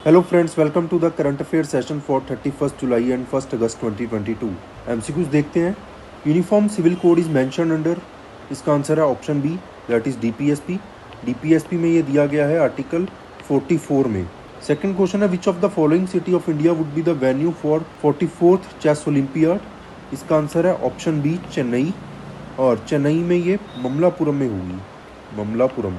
Hello friends, welcome to the current affairs session for 31st July and 1st August 2022. MCQs देखते हैं. Uniform civil code is mentioned under, इसका answer है option B, that is DPSP. DPSP में ये दिया गया है article 44 में. सेकंड क्वेश्चन है, which of the following city of India would be the venue for 44th chess olympiad. इसका आंसर है ऑप्शन बी, चेन्नई. और चेन्नई में ये ममलापुरम में होगी, ममलापुरम.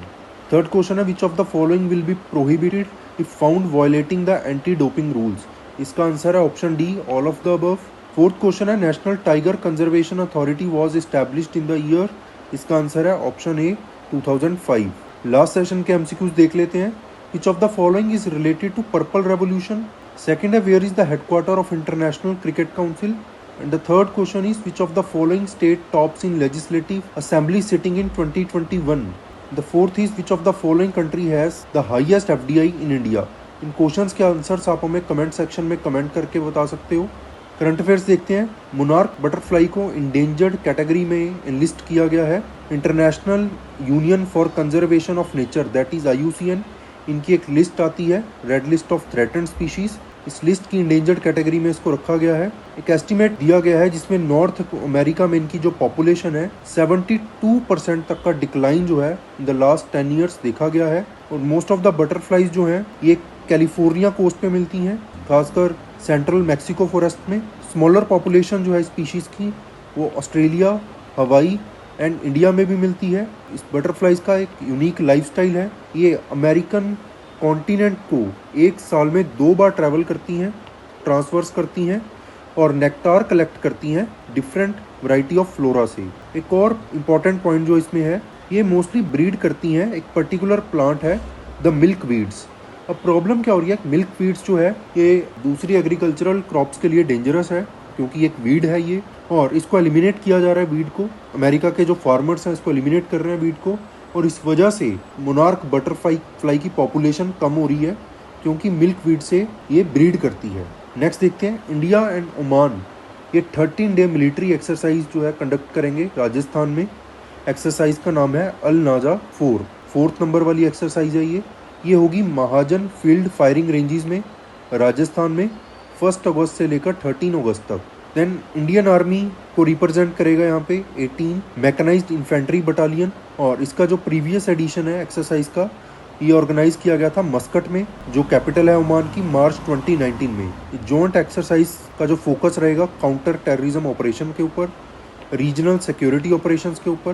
थर्ड क्वेश्चन है, which of the following will be prohibited if found violating the anti-doping rules. इसका answer है option D, all of the above. Fourth question है, national tiger conservation authority was established in the year. इसका answer है option A, 2005. Last session के MCQs देख लेते हैं. Which of the following is related to purple revolution. Second है, where is the headquarter of international cricket council. And the third question is, which of the following state tops in legislative assembly sitting in 2021. The fourth is, which of the following country has the highest FDI in India. In questions के answers आप हमें comment section में comment करके बता सकते हो. Current affairs देखते हैं. मोनार्क बटरफ्लाई को इंडेंजर्ड कैटेगरी में एनलिस्ट किया गया है. International union for conservation of nature, that is IUCN, इनकी एक लिस्ट आती है, red list of threatened species. इस लिस्ट की इंडेंजर्ड कैटेगरी में इसको रखा गया है. एक एस्टिमेट दिया गया है जिसमें नॉर्थ अमेरिका में इनकी जो पॉपुलेशन है 72% तक का डिक्लाइन जो है इन द लास्ट 10 ईयर्स देखा गया है. और मोस्ट ऑफ द बटरफ्लाइज जो हैं ये कैलिफोर्निया कोस्ट पे मिलती हैं, खासकर सेंट्रल मैक्सिको फॉरेस्ट में. स्मॉलर पॉपुलेशन जो है स्पीशीज की वो ऑस्ट्रेलिया, हवाई एंड इंडिया में भी मिलती है. इस बटरफ्लाइज का एक यूनिक लाइफस्टाइल है. ये अमेरिकन कॉन्टिनेंट को एक साल में 2 बार ट्रैवल करती हैं, ट्रांसवर्स करती हैं और नेक्टार कलेक्ट करती हैं डिफरेंट वैरायटी ऑफ फ्लोरा से. एक और इम्पॉर्टेंट पॉइंट जो इसमें है, ये मोस्टली ब्रीड करती हैं एक पर्टिकुलर प्लांट है, द मिल्क वीड्स. अब प्रॉब्लम क्या हो रही है, मिल्क वीड्स जो है ये दूसरी एग्रीकल्चरल क्रॉप्स के लिए डेंजरस है क्योंकि एक वीड है ये, और इसको एलिमिनेट किया जा रहा है वीड को. अमेरिका के जो फार्मर्स हैं इसको एलिमिनेट कर रहे हैं वीड को, और इस वजह से मोनार्क बटरफ्लाई की पॉपुलेशन कम हो रही है क्योंकि मिल्क वीड से ये ब्रीड करती है. नेक्स्ट देखते हैं, इंडिया एंड ओमान ये 13 डे मिलिट्री एक्सरसाइज जो है कंडक्ट करेंगे राजस्थान में. एक्सरसाइज का नाम है अल नाजा 4. 4th नंबर वाली एक्सरसाइज है ये होगी महाजन फील्ड फायरिंग रेंजेस में राजस्थान में 1 अगस्त से लेकर 13 अगस्त तक. देन इंडियन आर्मी को रिप्रेजेंट करेगा यहाँ पे 18 मैकेनाइज्ड इन्फेंट्री बटालियन, और इसका जो प्रीवियस एडिशन है एक्सरसाइज का ये ऑर्गेनाइज किया गया था मस्कट में, जो कैपिटल है ओमान की, मार्च 2019 में. जॉइंट एक्सरसाइज का जो फोकस रहेगा काउंटर टेररिज्म ऑपरेशन के ऊपर, रीजनल सिक्योरिटी ऑपरेशंस के ऊपर,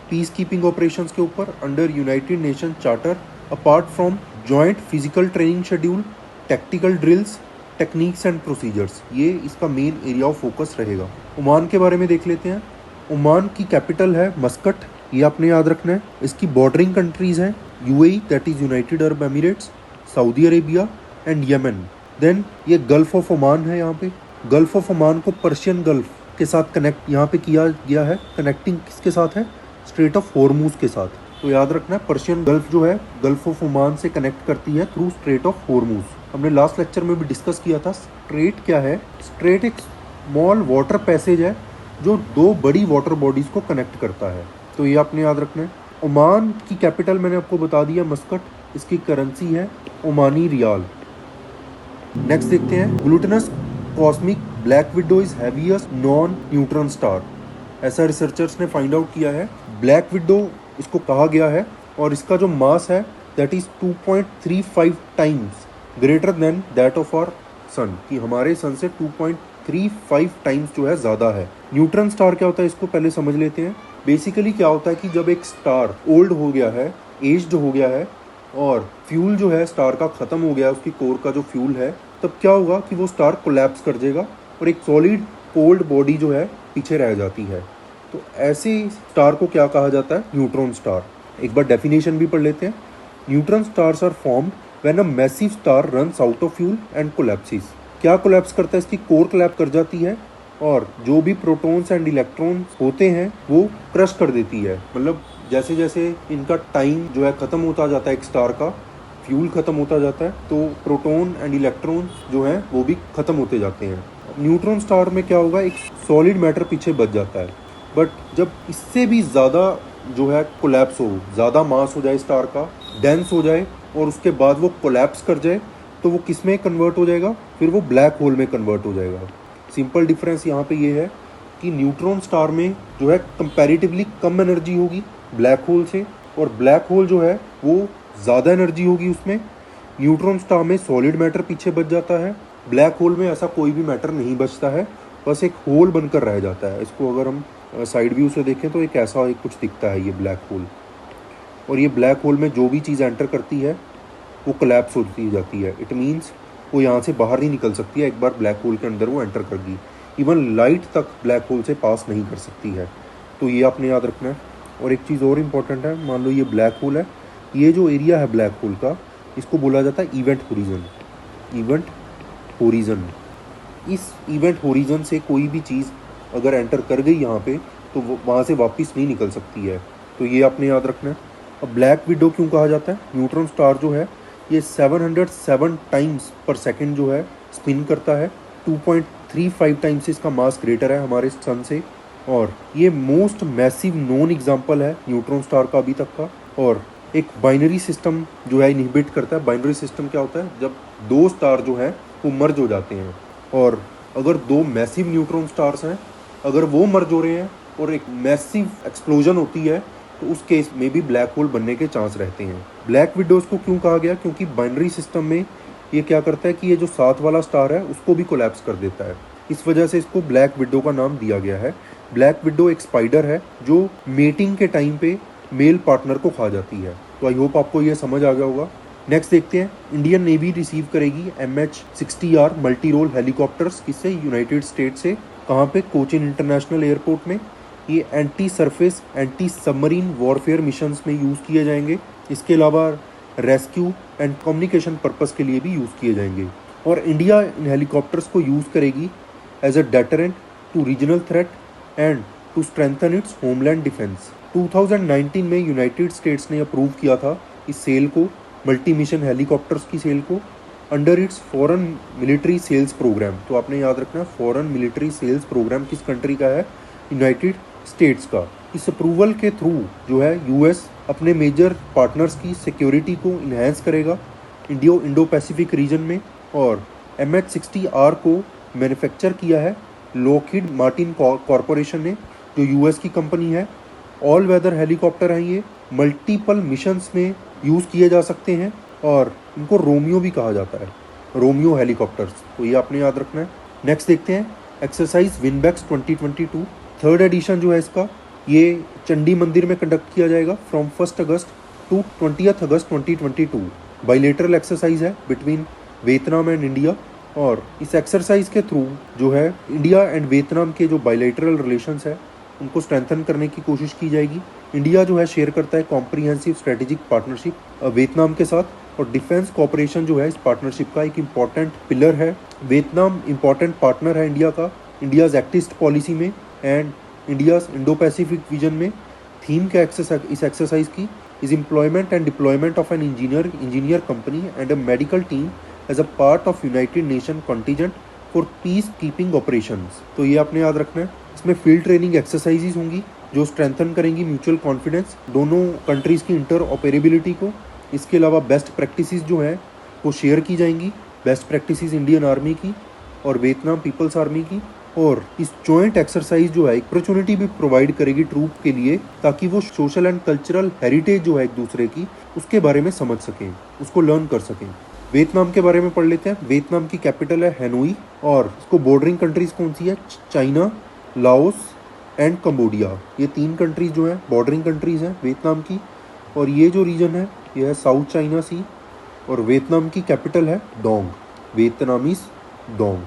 पीस कीपिंग ऑपरेशंस के ऊपर under United nation charter, apart from joint physical training schedule, tactical drills, techniques and procedures. ये इसका मेन एरिया ऑफ फोकस रहेगा. ओमान के बारे में देख लेते हैं. ओमान की कैपिटल है मस्कट, ये आपने याद रखना है. इसकी बॉर्डरिंग कंट्रीज हैं UAE, that is United Arab Emirates, Saudi Arabia and Yemen. Then ये गल्फ ऑफ ओमान है. यहाँ पे गल्फ ऑफ ओमान को पर्शियन गल्फ के साथ कनेक्ट यहाँ पे किया गया है. कनेक्टिंग किसके साथ है, स्ट्रेट ऑफ हॉर्मूज के साथ. तो याद रखना है, पर्शियन गल्फ जो है गल्फ ऑफ ओमान से कनेक्ट करती है थ्रू स्ट्रेट ऑफ हॉर्मूज. हमने लास्ट लेक्चर में भी डिस्कस किया था. स्ट्रेट क्या है, स्ट्रेट एक स्मॉल वाटर पैसेज है जो 2 बड़ी वाटर बॉडीज को कनेक्ट करता है. तो ये आपने याद रखना है. ओमान की कैपिटल मैंने आपको बता दिया मस्कट. इसकी करेंसी है ओमानी रियाल. नेक्स्ट देखते हैं, glutinous cosmic black window is heaviest non neutron star. ऐसा रिसर्चर्स ने फाइंड आउट किया है. ब्लैक विडो इसको कहा गया है और इसका जो मास है that is 2.35 times greater than that of our sun, कि हमारे सन से 2.35 टाइम्स जो है ज़्यादा है. न्यूट्रॉन स्टार क्या होता है इसको पहले समझ लेते हैं. बेसिकली क्या होता है कि जब एक स्टार ओल्ड हो गया है, एज्ड हो गया है और फ्यूल जो है स्टार का ख़त्म हो गया है, उसकी कोर का जो फ्यूल है, तब क्या होगा कि वो स्टार कोलैप्स कर जाएगा और एक सॉलिड कोल्ड बॉडी जो है पीछे रह जाती है. तो ऐसे स्टार को क्या कहा जाता है, न्यूट्रॉन स्टार. एक बार डेफिनेशन भी पढ़ लेते हैं. Neutron stars are formed when a massive star runs out of fuel and collapses. क्या कोलैप्स करता है, इसकी कोर कोलैप्स कर जाती है और जो भी प्रोटॉन्स एंड इलेक्ट्रॉन्स होते हैं वो क्रश कर देती है. मतलब जैसे जैसे इनका टाइम जो है ख़त्म होता जाता है, एक स्टार का फ्यूल ख़त्म होता जाता है, तो प्रोटॉन एंड इलेक्ट्रॉन जो हैं वो भी ख़त्म होते जाते हैं. न्यूट्रॉन स्टार में क्या होगा, एक सॉलिड मैटर पीछे बच जाता है. बट जब इससे भी ज़्यादा जो है कोलैप्स हो, ज़्यादा मास हो जाए स्टार का, डेंस हो जाए और उसके बाद वो कोलैप्स कर जाए, तो वो किस में कन्वर्ट हो जाएगा, फिर वो ब्लैक होल में कन्वर्ट हो जाएगा। सिंपल डिफरेंस यहाँ पे ये है कि न्यूट्रॉन स्टार में जो है कंपैरेटिवली कम एनर्जी होगी ब्लैक होल से, और ब्लैक होल जो है वो ज़्यादा एनर्जी होगी उसमें। न्यूट्रॉन स्टार में सॉलिड मैटर पीछे बच जाता है, ब्लैक होल में ऐसा कोई भी मैटर नहीं बचता है, बस एक होल बनकर रह जाता है। इसको अगर हम साइड व्यू से देखें तो एक ऐसा एक कुछ दिखता है ये ब्लैक होल। और ये ब्लैक होल में जो भी चीज़ एंटर करती है वो कोलैप्स होती जाती है। इट मीन्स वो यहाँ से बाहर नहीं निकल सकती है, एक बार ब्लैक होल के अंदर वो एंटर कर गई। इवन लाइट तक ब्लैक होल से पास नहीं कर सकती है, तो ये आपने याद रखना है। और एक चीज़ और इम्पॉर्टेंट है, मान लो ये ब्लैक होल है, ये जो एरिया है ब्लैक होल का, इसको बोला जाता है इवेंट होरिजन। इवेंट होरिजन, इस इवेंट होरिजन से कोई भी चीज़ अगर एंटर कर गई यहाँ पे तो वो वहाँ से वापस नहीं निकल सकती है, तो ये आपने याद रखना है। अब ब्लैक विडो क्यों कहा जाता है, न्यूट्रॉन स्टार जो है ये 707 टाइम्स पर सेकंड जो है स्पिन करता है, 2.35 टाइम्स से इसका मास ग्रेटर है हमारे सन से, और ये मोस्ट मैसिव नोन एग्जाम्पल है न्यूट्रॉन स्टार का अभी तक का। और एक बाइनरी सिस्टम जो है इनहिबिट करता है। बाइनरी सिस्टम क्या होता है, जब दो स्टार जो है वो मर्ज हो जाते हैं, और अगर दो मैसिव न्यूट्रॉन स्टार्स हैं, अगर वो मर्ज हो रहे हैं और एक मैसिव एक्सप्लोजन होती है, तो उस केस में भी ब्लैक होल बनने के चांस रहते हैं। ब्लैक विडोज को क्यों कहा गया, क्योंकि बाइनरी सिस्टम में ये क्या करता है कि ये जो साथ वाला स्टार है उसको भी कोलैप्स कर देता है, इस वजह से इसको ब्लैक विडो का नाम दिया गया है। ब्लैक विडो एक स्पाइडर है जो मेटिंग के टाइम पे मेल पार्टनर को खा जाती है। तो आई होप आपको ये समझ आ गया होगा। नेक्स्ट देखते हैं, इंडियन नेवी रिसीव करेगी MH-60R मल्टी रोल हेलीकॉप्टर्स, किससे, यूनाइटेड स्टेट से। कहाँ पे, कोचिन इंटरनेशनल एयरपोर्ट में। ये anti surface anti submarine warfare missions में यूज़ किए जाएंगे। इसके अलावा रेस्क्यू एंड कम्युनिकेशन पर्पस के लिए भी यूज़ किए जाएंगे। और इंडिया इन हेलीकॉप्टर्स को यूज़ करेगी as a deterrent to regional threat and to strengthen its homeland defence. 2019 में यूनाइटेड स्टेट्स ने अप्रूव किया था इस सेल को, मल्टी मिशन हेलीकॉप्टर्स की सेल को, under its foreign military sales programme. तो आपने याद रखना, फॉरेन मिलिट्री सेल्स प्रोग्राम किस कंट्री का है, यूनाइटेड स्टेट्स का। इस अप्रूवल के थ्रू जो है यूएस अपने मेजर पार्टनर्स की सिक्योरिटी को इन्हेंस करेगा इंडो पैसिफिक रीजन में। और MH-60R को मैन्युफैक्चर किया है लॉकहीड मार्टिन कॉरपोरेशन ने, जो यूएस की कंपनी है। ऑल वेदर हेलीकॉप्टर हैं, ये मल्टीपल मिशंस में यूज़ किए जा सकते हैं, और इनको रोमियो भी कहा जाता है, रोमियो हेलीकॉप्टर्स। तो ये आपने याद रखना है। नेक्स्ट देखते हैं एक्सरसाइज विनबैक्स 2022, थर्ड एडिशन जो है इसका, ये चंडी मंदिर में कंडक्ट किया जाएगा फ्रॉम 1 अगस्त टू 20 अगस्त 2022। बाइलेटरल एक्सरसाइज है बिटवीन वियतनाम एंड इंडिया, और इस एक्सरसाइज के थ्रू जो है इंडिया एंड वियतनाम के जो बाइलेटरल रिलेशंस है उनको स्ट्रेंथन करने की कोशिश की जाएगी। इंडिया जो है शेयर करता है कॉम्प्रिहेंसिव स्ट्रेटेजिक पार्टनरशिप वियतनाम के साथ, और डिफेंस कॉपरेशन जो है इस पार्टनरशिप का एक इम्पॉर्टेंट पिलर है। वियतनाम इम्पॉर्टेंट पार्टनर है इंडिया का, इंडियाज एक्टिस्ट पॉलिसी में and India's Indo Pacific vision में। थीम क्या इस एक्सरसाइज की is employment and deployment of an engineer company and a medical team as a part of United Nation contingent for peace keeping operations. तो ये आपने याद रखना है। इसमें फील्ड ट्रेनिंग एक्सरसाइजेज होंगी जो स्ट्रेंथन करेंगी म्यूचुअल कॉन्फिडेंस दोनों कंट्रीज़ की इंटर ऑपरेबिलिटी को। इसके अलावा बेस्ट प्रैक्टिसेस जो है वो शेयर की जाएंगी, बेस्ट प्रैक्टिसेस इंडियन आर्मी की और वियतनाम पीपल्स आर्मी की। और इस जॉइंट एक्सरसाइज जो है अपॉर्चुनिटी भी प्रोवाइड करेगी ट्रूप के लिए, ताकि वो सोशल एंड कल्चरल हेरिटेज जो है एक दूसरे की, उसके बारे में समझ सकें, उसको लर्न कर सकें। वियतनाम के बारे में पढ़ लेते हैं। वियतनाम की कैपिटल है हैनोई, और इसको बॉर्डरिंग कंट्रीज कौन सी है, चाइना, लाओस एंड कंबोडिया। ये 3 कंट्रीज जो है बॉर्डरिंग कंट्रीज हैं वियतनाम की। और ये जो रीजन है ये है साउथ चाइना सी, और वियतनाम की कैपिटल है डोंग, वियतनामीज डोंग।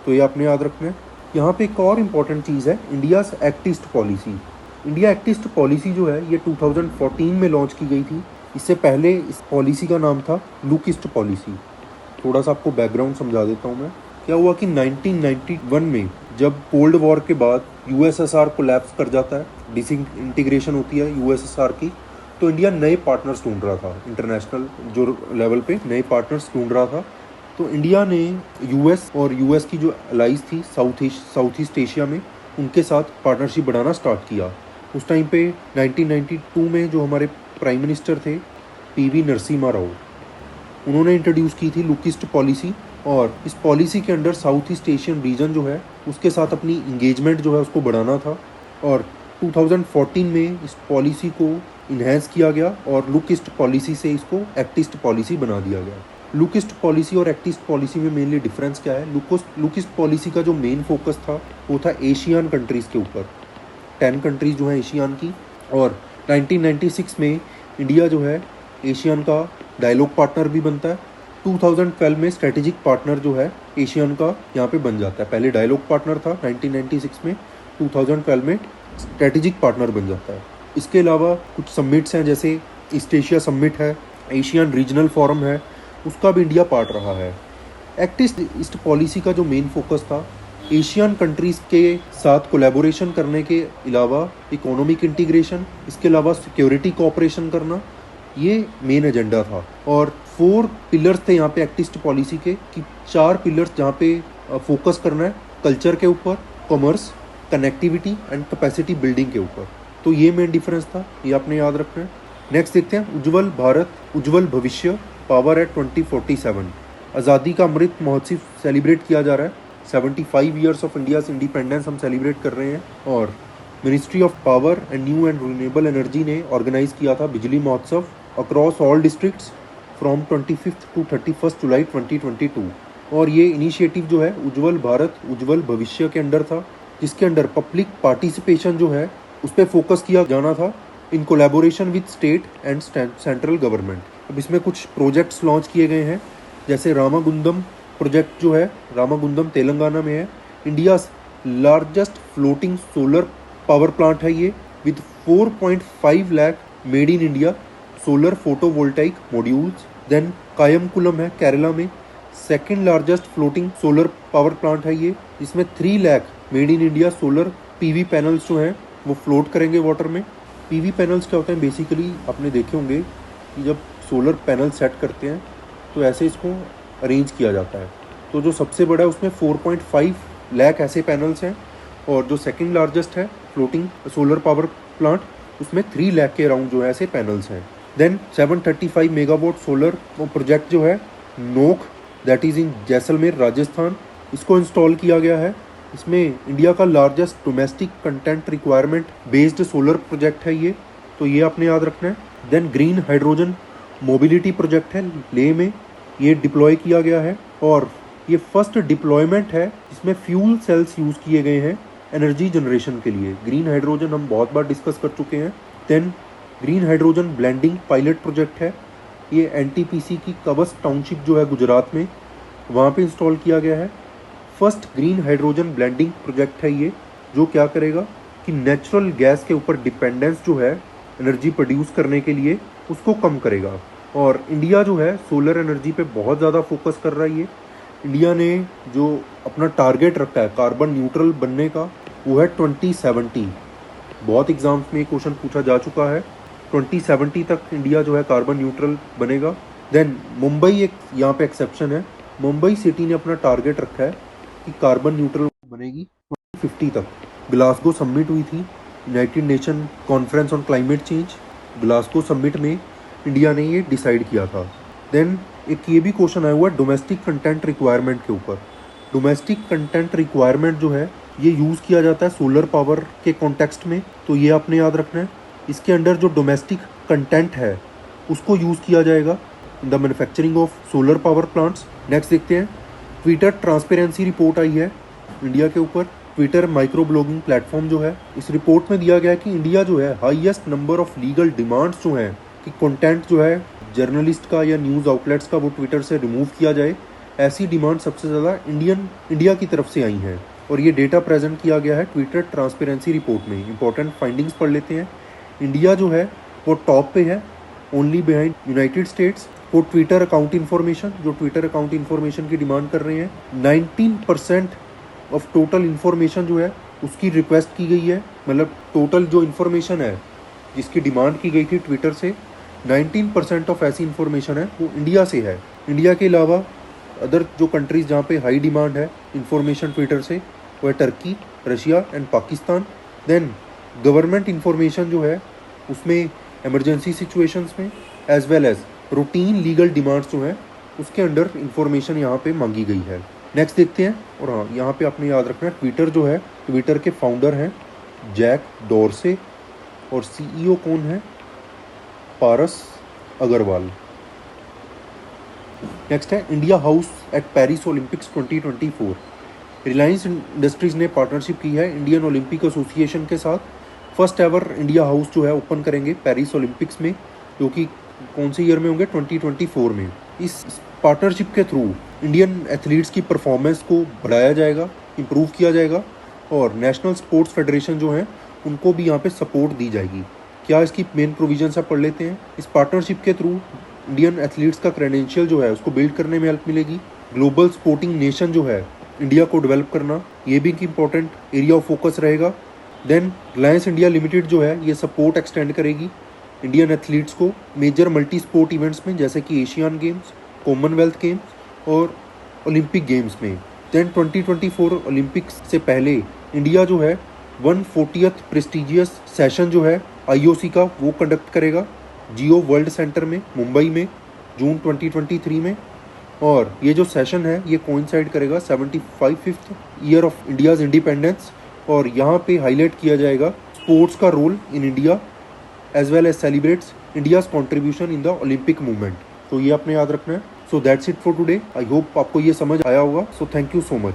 तो ये आपने याद रखना है। यहाँ पे एक और इम्पॉर्टेंट चीज़ है, India's act east policy. India act east policy जो है ये 2014 में लॉन्च की गई थी। इससे पहले इस पॉलिसी का नाम था लुक ईस्ट पॉलिसी। थोड़ा सा आपको बैकग्राउंड समझा देता हूँ मैं। क्या हुआ कि 1991 में जब कोल्ड वॉर के बाद USSR कोलैप्स कर जाता है, डिसइंटीग्रेशन होती है USSR की, तो इंडिया नए पार्टनर्स ढूंढ रहा था, इंटरनेशनल जो लेवल पे नए पार्टनर्स ढूंढ रहा था। तो इंडिया ने US और US की जो अलाइज थी साउथ ईस्ट एशिया में, उनके साथ पार्टनरशिप बढ़ाना स्टार्ट किया। उस टाइम पे 1992 में जो हमारे प्राइम मिनिस्टर थे PV नरसिम्हा राव, उन्होंने इंट्रोड्यूस की थी लुक ईस्ट पॉलिसी, और इस पॉलिसी के under south east Asian region जो है उसके साथ अपनी इंगेजमेंट जो है उसको बढ़ाना था। और 2014 में इस पॉलिसी को इन्हेंस किया गया और लुक ईस्ट पॉलिसी से इसको एक्ट ईस्ट पॉलिसी बना दिया गया। लुक ईस्ट पॉलिसी और एक्ट ईस्ट पॉलिसी में मेनली डिफरेंस क्या है? लुक ईस्ट पॉलिसी का जो मेन फोकस था वो था एशियन कंट्रीज़ के ऊपर, 10 कंट्रीज़ जो हैं एशियन की। और 1996 में इंडिया जो है एशियन का डायलॉग पार्टनर भी बनता है। 2012 में स्ट्रेटेजिक पार्टनर जो है एशियन का यहाँ पे बन जाता है। पहले डायलॉग पार्टनर था 1996 में, 2012 में स्ट्रेटेजिक पार्टनर बन जाता है। इसके अलावा कुछ समिट्स हैं, जैसे ईस्ट एशिया समिट है, एशियन रीजनल फोरम है, उसका भी इंडिया पार्ट रहा है। एक्ट ईस्ट पॉलिसी का जो मेन फोकस था एशियन कंट्रीज़ के साथ कोलैबोरेशन करने के अलावा इकोनॉमिक इंटीग्रेशन, इसके अलावा सिक्योरिटी कोऑपरेशन करना, ये मेन एजेंडा था। और 4 पिलर्स थे यहाँ पे एक्ट ईस्ट पॉलिसी के, कि 4 पिलर्स जहाँ पे फोकस करना है कल्चर के ऊपर, commerce, connectivity and capacity building के ऊपर। तो ये मेन डिफरेंस था, ये आपने याद रखना है। नेक्स्ट देखते हैं उज्जवल भारत उज्जवल भविष्य, पावर एट 2047। आज़ादी का अमृत महोत्सव सेलिब्रेट किया जा रहा है, 75 ईयर्स ऑफ इंडियाज इंडिपेंडेंस हम सेलिब्रेट कर रहे हैं। और ministry of power and new and renewable energy ने ऑर्गेनाइज किया था Bijli Mahotsav across all districts from 25 to 31 जुलाई 2022। और ये इनिशिएटिव जो है उज्जवल भारत उज्जवल भविष्य के अंडर था, जिसके अंडर पब्लिक पार्टिसिपेशन जो है उस पर फोकस किया जाना था in collaboration with state and central government. अब इसमें कुछ प्रोजेक्ट्स लॉन्च किए गए हैं, जैसे रामागुंडम प्रोजेक्ट जो है, रामागुंडम तेलंगाना में है, India largest floating solar power plant है ये, with 4.5 lakh made in India solar photovoltaic modules. Then Kayamkulam है केरला में, second largest floating solar power plant है ये, इसमें 3 lakh made in India solar PV panels जो हैं वो फ्लोट करेंगे वाटर में। पीवी पैनल्स क्या होते हैं? बेसिकली आपने देखे होंगे कि जब सोलर पैनल सेट करते हैं तो ऐसे इसको अरेंज किया जाता है। तो जो सबसे बड़ा है उसमें 4.5 लाख ऐसे पैनल्स हैं, और जो सेकंड लार्जेस्ट है फ्लोटिंग सोलर पावर प्लांट उसमें 3 लाख के अराउंड जो है ऐसे पैनल्स हैं। देन 735 मेगावाट सोलर प्रोजेक्ट जो है Nokh, that is in Jaisalmer Rajasthan, इसको इंस्टॉल किया गया है। इसमें इंडिया का largest domestic content requirement based solar project है ये, तो ये आपने याद रखना है। Then green hydrogen mobility project है लेह में, ये डिप्लॉय किया गया है, और ये फर्स्ट डिप्लॉयमेंट है जिसमें फ्यूल सेल्स यूज़ किए गए हैं एनर्जी जनरेशन के लिए। ग्रीन हाइड्रोजन हम बहुत बार डिस्कस कर चुके हैं। Then green hydrogen blending pilot project है, ये एनटीपीसी की कवस टाउनशिप जो है गुजरात में, वहाँ पे इंस्टॉल किया गया है। First green hydrogen blending project है ये, जो क्या करेगा कि नेचुरल गैस के ऊपर डिपेंडेंस जो है एनर्जी प्रोड्यूस करने के लिए उसको कम करेगा। और इंडिया जो है सोलर एनर्जी पे बहुत ज़्यादा फोकस कर रहा है। ये इंडिया ने जो अपना टारगेट रखा है कार्बन न्यूट्रल बनने का, वो है 2070। बहुत एग्जाम्स में क्वेश्चन पूछा जा चुका है, 2070 तक इंडिया जो है कार्बन न्यूट्रल बनेगा। देन मुंबई एक यहाँ पे एक्सेप्शन है, मुंबई सिटी ने अपना टारगेट रखा है कि कार्बन न्यूट्रल बनेगी 2050 तक। ग्लासगो समिट हुई थी, United nation conference on climate change, Glasgow summit में इंडिया ने ये डिसाइड किया था। देन एक ये भी क्वेश्चन आया हुआ है डोमेस्टिक कंटेंट रिक्वायरमेंट के ऊपर। डोमेस्टिक कंटेंट रिक्वायरमेंट जो है ये यूज़ किया जाता है सोलर पावर के कॉन्टेक्स्ट में, तो ये आपने याद रखना है। इसके अंडर जो डोमेस्टिक कंटेंट है उसको यूज़ किया जाएगा in the manufacturing of solar power plants. Next देखते हैं, ट्विटर ट्रांसपेरेंसी रिपोर्ट आई है इंडिया के ऊपर। ट्विटर माइक्रो ब्लॉगिंग प्लेटफॉर्म जो है, इस रिपोर्ट में दिया गया है कि इंडिया जो है highest number of legal demands जो हैं कि कंटेंट जो है जर्नलिस्ट का या न्यूज़ आउटलेट्स का वो ट्विटर से रिमूव किया जाए, ऐसी डिमांड सबसे ज़्यादा इंडिया की तरफ से आई हैं। और ये डेटा प्रेजेंट किया गया है ट्विटर ट्रांसपेरेंसी रिपोर्ट में। इंपॉर्टेंट फाइंडिंग्स पढ़ लेते हैं। इंडिया जो है वो टॉप पे है, only behind United states for Twitter account information, जो ट्विटर अकाउंट इन्फॉर्मेशन की डिमांड कर रहे हैं। 19% ऑफ टोटल इन्फॉर्मेशन जो है उसकी रिक्वेस्ट की गई है, मतलब टोटल जो इन्फॉर्मेशन है जिसकी डिमांड की गई थी ट्विटर से, 19% ऑफ ऐसी इन्फॉर्मेशन है वो इंडिया से है। इंडिया के अलावा अदर जो कंट्रीज़ जहाँ पे हाई डिमांड है इन्फॉर्मेशन ट्विटर से, वो है Turkey, Russia and Pakistan. Then government information जो है उसमें इमरजेंसी सिचुएशंस में as well as routine legal demands जो हैं उसके अंडर इंफॉर्मेशन यहाँ पे मांगी गई है। नेक्स्ट देखते हैं। और हाँ, यहाँ पे आपने याद रखना है ट्विटर जो है, ट्विटर के फाउंडर हैं जैक डॉर्से और सीईओ कौन है, पारस अग्रवाल। नेक्स्ट है India house at Paris Olympics 2024। Reliance industries ने पार्टनरशिप की है इंडियन ओलंपिक एसोसिएशन के साथ। फर्स्ट एवर इंडिया हाउस जो है ओपन करेंगे पेरिस ओलंपिक्स में, जो कि कौन से ईयर में होंगे, 2024 में। इस पार्टनरशिप के थ्रू इंडियन एथलीट्स की परफॉर्मेंस को बढ़ाया जाएगा, इम्प्रूव किया जाएगा और नेशनल स्पोर्ट्स फेडरेशन जो है उनको भी यहाँ पे सपोर्ट दी जाएगी। क्या इसकी मेन प्रोविजंस आप पढ़ लेते हैं। इस पार्टनरशिप के थ्रू इंडियन एथलीट्स का क्रेडेंशियल जो है उसको बिल्ड करने में हेल्प मिलेगी। ग्लोबल स्पोर्टिंग नेशन जो है इंडिया को डेवलप करना, ये भी एक इम्पॉर्टेंट एरिया ऑफ फोकस रहेगा। देन रिलायंस इंडिया लिमिटेड जो है ये सपोर्ट एक्सटेंड करेगी इंडियन एथलीट्स को मेजर मल्टी स्पोर्ट इवेंट्स में, जैसे कि एशियन गेम्स, कॉमनवेल्थ गेम्स और ओलंपिक गेम्स में। देन 2024 ओलंपिक्स से पहले इंडिया जो है 140th प्रेस्टिजियस सेशन जो है आईओसी का वो कंडक्ट करेगा जियो वर्ल्ड सेंटर में मुंबई में जून 2023 में। और ये जो सेशन है ये कोइंसाइड करेगा 75th year of India's independence. और यहाँ पे हाईलाइट किया जाएगा स्पोर्ट्स का role in India as well as celebrates India's contribution in the Olympic movement. तो ये आपने याद रखना है। So that's it for today. I hope आपको ये समझ आया होगा। So thank you so much.